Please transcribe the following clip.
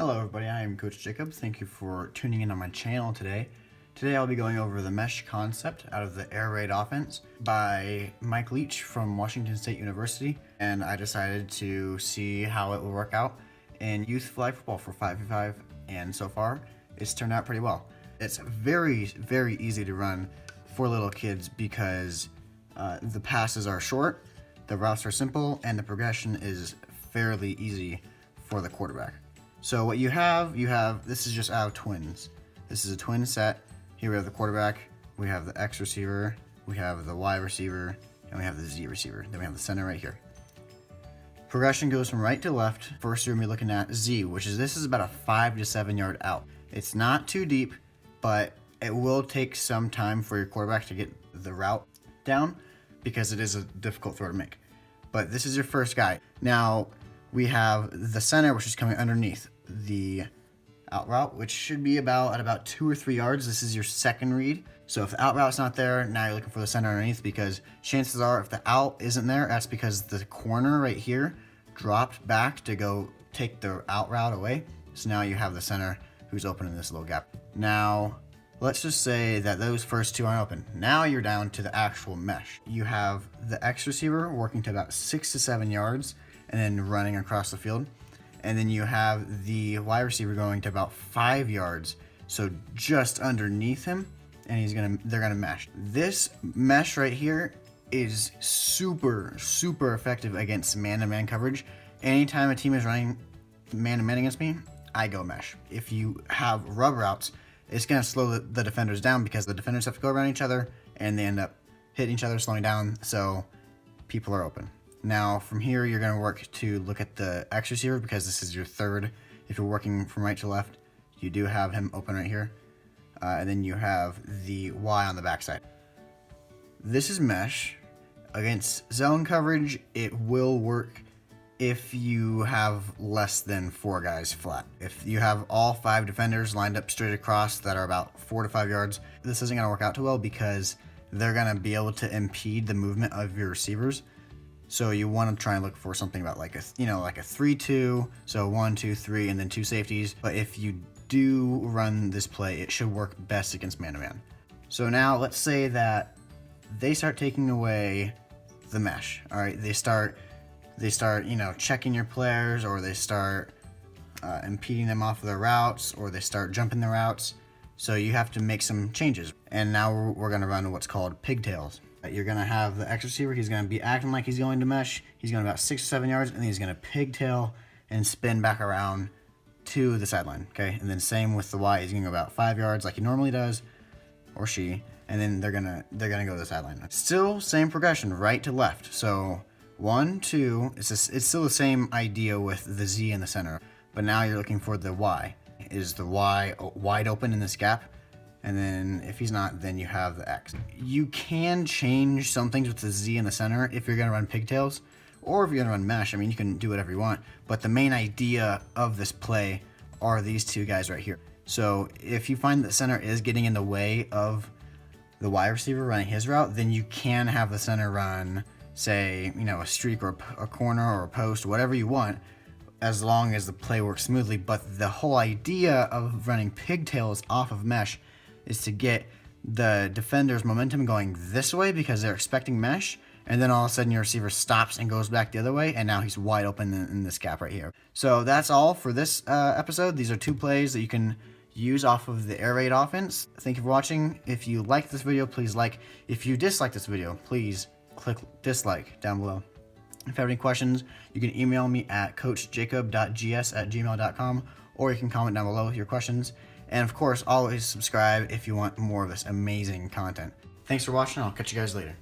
Hello everybody, I am Coach Jacob. Thank you for tuning in on my channel today. Today I'll be going over the mesh concept out of the air raid offense by Mike Leach from Washington State University, and I decided to see how it will work out in youth flag football for 5v5, and so far it's turned out pretty well. It's very easy to run for little kids because the passes are short, the routes are simple, and the progression is fairly easy for the quarterback. So what you have, this is just out of twins. This is a twin set. Here we have the quarterback, we have the X receiver, we have the Y receiver, and we have the Z receiver. Then we have the center right here. Progression goes from right to left. First you're gonna be looking at Z, this is about a 5 to 7 yard out. It's not too deep, but it will take some time for your quarterback to get the route down because it is a difficult throw to make. But this is your first guy. Now, we have the center, which is coming underneath the out route, which should be at about 2 or 3 yards. This is your second read. So if the out route's not there, now you're looking for the center underneath, because chances are if the out isn't there, that's because the corner right here dropped back to go take the out route away. So now you have the center who's open in this little gap. Now, let's just say that those first two aren't open. Now you're down to the actual mesh. You have the X receiver working to about 6 to 7 yards and then running across the field. And then you have the Y receiver going to about 5 yards, so just underneath him, and they're gonna mesh. This mesh right here is super effective against man-to-man coverage. Anytime a team is running man-to-man against me, I go mesh. If you have rub routes, it's gonna slow the defenders down because the defenders have to go around each other and they end up hitting each other, slowing down, so people are open. Now from here, you're gonna work to look at the X receiver because this is your third. If you're working from right to left, you do have him open right here. And then you have the Y on the backside. This is mesh. Against zone coverage, it will work if you have less than 4 guys flat. If you have all 5 defenders lined up straight across that are about 4 to 5 yards, this isn't gonna work out too well because they're gonna be able to impede the movement of your receivers. So you want to try and look for something about like a 3-2, so 1, 2, 3, and then 2 safeties. But if you do run this play, it should work best against man-to-man. So now let's say that they start taking away the mesh. All right, they start checking your players, or they start impeding them off of their routes, or they start jumping the routes. So you have to make some changes. And now we're gonna run what's called pigtails. You're gonna have the X receiver, he's gonna be acting like he's going to mesh. He's going about 6 to 7 yards, and then he's gonna pigtail and spin back around to the sideline, okay? And then same with the Y, he's gonna go about 5 yards like he normally does, or she, and then they're gonna go to the sideline. Still same progression, right to left. So 1, 2, it's still the same idea with the Z in the center, but now you're looking for the Y. Is the Y wide open in this gap? And then if he's not, then you have the X. You can change some things with the Z in the center if you're gonna run pigtails, or if you're gonna run mesh. I mean, you can do whatever you want, but the main idea of this play are these 2 guys right here. So if you find that the center is getting in the way of the Y receiver running his route, then you can have the center run, say, a streak or a corner or a post, whatever you want, as long as the play works smoothly. But the whole idea of running pigtails off of mesh is to get the defender's momentum going this way because they're expecting mesh, and then all of a sudden your receiver stops and goes back the other way, and now he's wide open in this gap right here. So that's all for this episode. These are 2 plays that you can use off of the air raid offense. Thank you for watching. If you like this video, please like. If you dislike this video, please click dislike down below. If you have any questions, you can email me at coachjacob.gs@gmail.com, or you can comment down below with your questions. And of course, always subscribe if you want more of this amazing content. Thanks for watching. I'll catch you guys later.